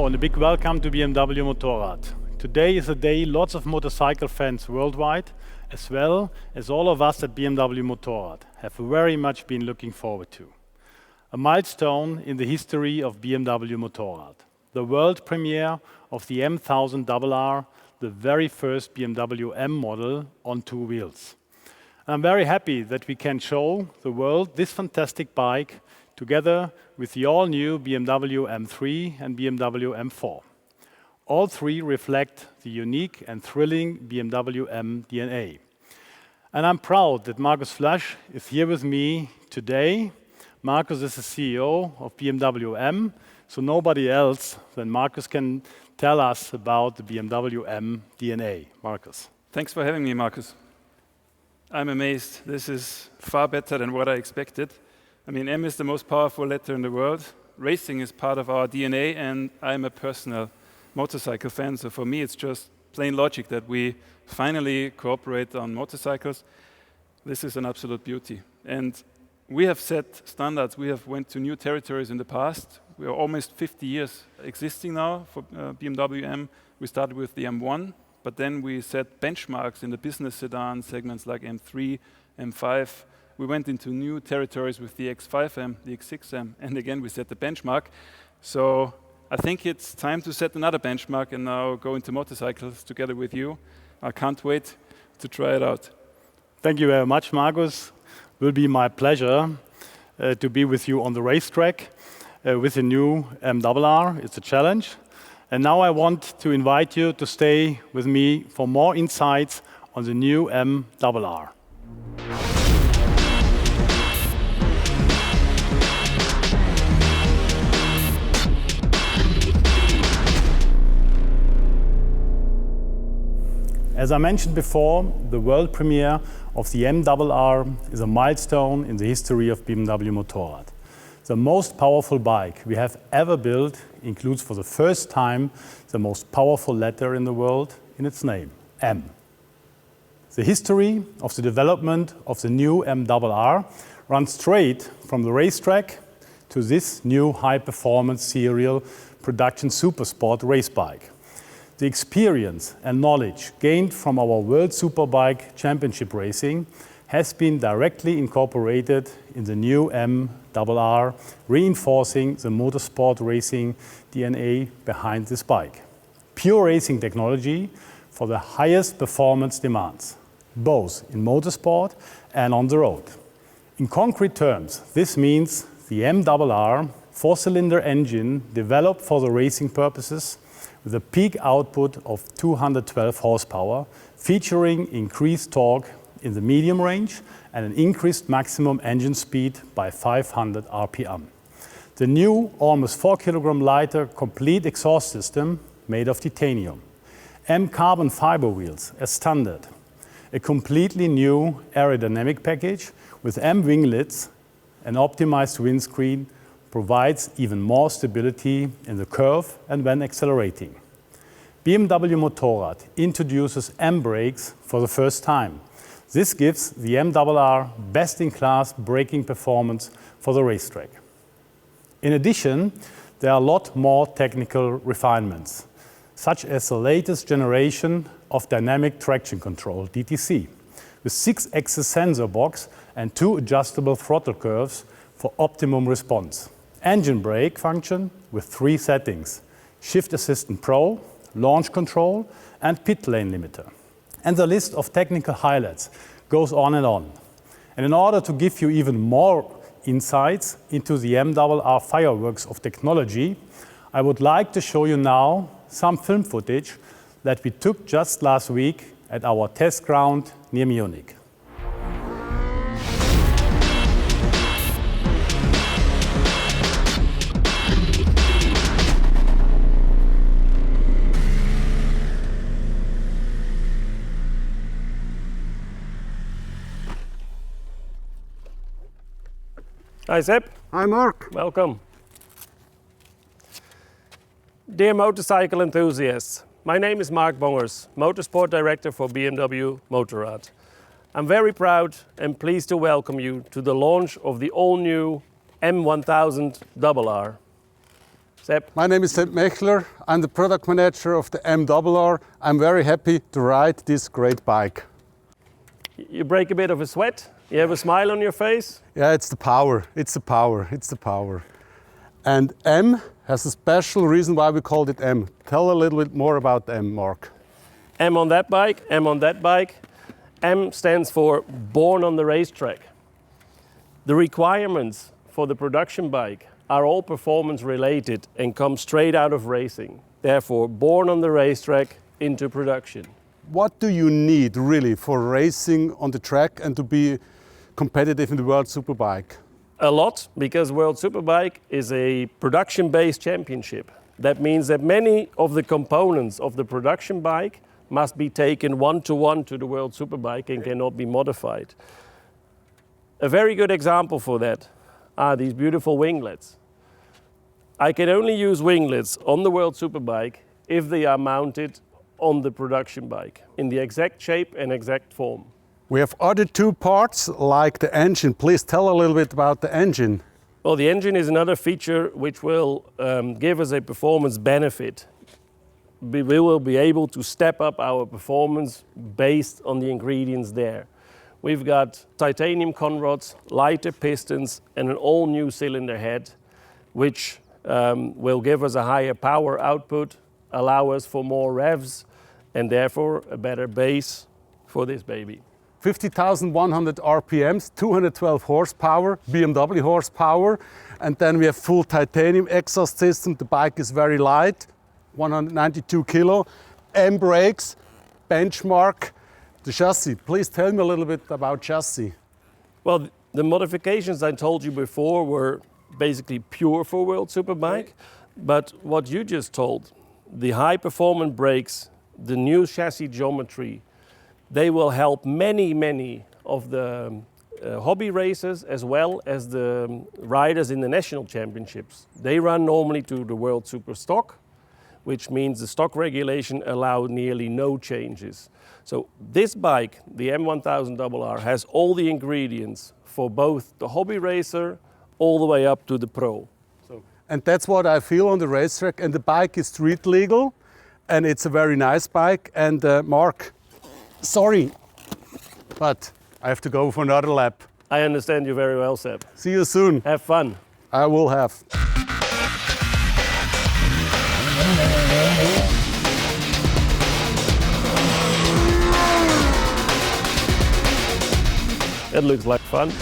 and a big welcome to BMW Motorrad. Today is a day lots of motorcycle fans worldwide, as well as all of us at BMW Motorrad, have very much been looking forward to. A milestone in the history of BMW Motorrad. The world premiere of the M1000RR, the very first BMW M model on two wheels. I'm very happy that we can show the world this fantastic bike together with the all-new BMW M3 and BMW M4. All three reflect the unique and thrilling BMW M DNA. And I'm proud that Markus Flasch is here with me today. Markus is the CEO of BMW M, so nobody else than Markus can tell us about the BMW M DNA. Markus. Thanks for having me, Markus. I'm amazed. This is far better than what I expected. I mean, M is the most powerful letter in the world. Racing is part of our DNA, and I'm a personal motorcycle fan. So for me, it's just plain logic that we finally cooperate on motorcycles. This is an absolute beauty. And we have set standards. We have went to new territories in the past. We are almost 50 years existing now for BMW M. We started with the M1, but then we set benchmarks in the business sedan segments like M3, M5. We went into new territories with the X5M, the X6M, and again we set the benchmark. So I think it's time to set another benchmark and now go into motorcycles together with you. I can't wait to try it out. Thank you very much, Markus. It will be my pleasure to be with you on the racetrack with the new M-RR. It's a challenge. And now I want to invite you to stay with me for more insights on the new M-RR. As I mentioned before, the world premiere of the M-RR is a milestone in the history of BMW Motorrad. The most powerful bike we have ever built includes for the first time the most powerful letter in the world in its name, M. The history of the development of the new M-RR runs straight from the racetrack to this new high-performance serial production supersport race bike. The experience and knowledge gained from our World Superbike Championship racing has been directly incorporated in the new M-RR, reinforcing the motorsport racing DNA behind this bike. Pure racing technology for the highest performance demands, both in motorsport and on the road. In concrete terms, this means the M-RR four-cylinder engine developed for the racing purposes with a peak output of 212 horsepower, featuring increased torque in the medium range and an increased maximum engine speed by 500 RPM. The new, almost 4 kilogram lighter complete exhaust system made of titanium. M carbon fiber wheels as standard. A completely new aerodynamic package with M winglets, an optimized windscreen, provides even more stability in the curve and when accelerating. BMW Motorrad introduces M brakes for the first time. This gives the M-RR best-in-class braking performance for the racetrack. In addition, there are a lot more technical refinements, such as the latest generation of dynamic traction control, DTC, with 6-axis sensor box and 2 adjustable throttle curves for optimum response. Engine brake function with 3 settings: Shift Assistant Pro, Launch Control, and Pit Lane Limiter. And the list of technical highlights goes on. And in order to give you even more insights into the M-RR fireworks of technology, I would like to show you now some film footage that we took just last week at our test ground near Munich. Hi Sepp. Hi Mark. Welcome. Dear motorcycle enthusiasts, my name is Mark Bongers, Motorsport Director for BMW Motorrad. I'm very proud and pleased to welcome you to the launch of the all-new M1000RR. Sepp? My name is Sepp Mechler. I'm the product manager of the MRR. I'm very happy to ride this great bike. You break a bit of a sweat? You have a smile on your face? Yeah, it's the power. It's the power. It's the power. And M has a special reason why we called it M. Tell a little bit more about M, Mark. M on that bike, M on that bike. M stands for born on the racetrack. The requirements for the production bike are all performance related and come straight out of racing. Therefore, born on the racetrack into production. What do you need really for racing on the track and to be competitive in the World Superbike? A lot, because World Superbike is a production-based championship. That means that many of the components of the production bike must be taken one-to-one to the World Superbike and cannot be modified. A very good example for that are these beautiful winglets. I can only use winglets on the World Superbike if they are mounted on the production bike in the exact shape and exact form. We have other two parts like the engine. Please tell a little bit about the engine. Well, the engine is another feature which will give us a performance benefit. We will be able to step up our performance based on the ingredients there. We've got titanium conrods, lighter pistons, and an all-new cylinder head, which will give us a higher power output, allow us for more revs, and therefore a better base for this baby. 50,100 RPMs, 212 horsepower, BMW horsepower, and then we have full titanium exhaust system. The bike is very light, 192 kilo, M brakes, benchmark. The chassis, please tell me a little bit about chassis. Well, the modifications I told you before were basically pure for World Superbike, but what you just told, the high performance brakes, the new chassis geometry, they will help many of the hobby racers as well as the riders in the national championships. They run normally to the World Super Stock, which means the stock regulation allows nearly no changes. So this bike, the M1000RR, has all the ingredients for both the hobby racer all the way up to the pro. And that's what I feel on the racetrack. And the bike is street legal, and it's a very nice bike. And Mark, sorry, but I have to go for another lap. I understand you very well, Sepp. See you soon. Have fun. I will have. It looks like fun.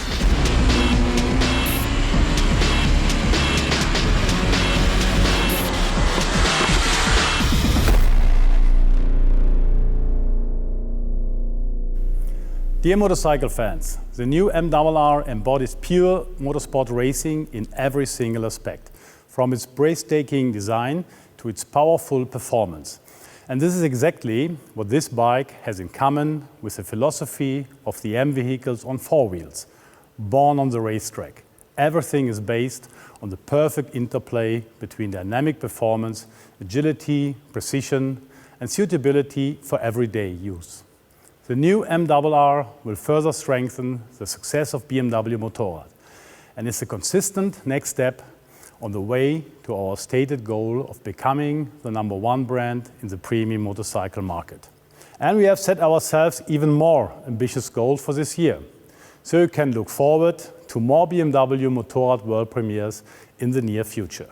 Dear motorcycle fans, the new MRR embodies pure motorsport racing in every single aspect, from its breathtaking design to its powerful performance. And this is exactly what this bike has in common with the philosophy of the M vehicles on four wheels, born on the racetrack. Everything is based on the perfect interplay between dynamic performance, agility, precision, and suitability for everyday use. The new MRR will further strengthen the success of BMW Motorrad and is a consistent next step on the way to our stated goal of becoming the #1 brand in the premium motorcycle market. And we have set ourselves even more ambitious goals for this year, so you can look forward to more BMW Motorrad world premieres in the near future.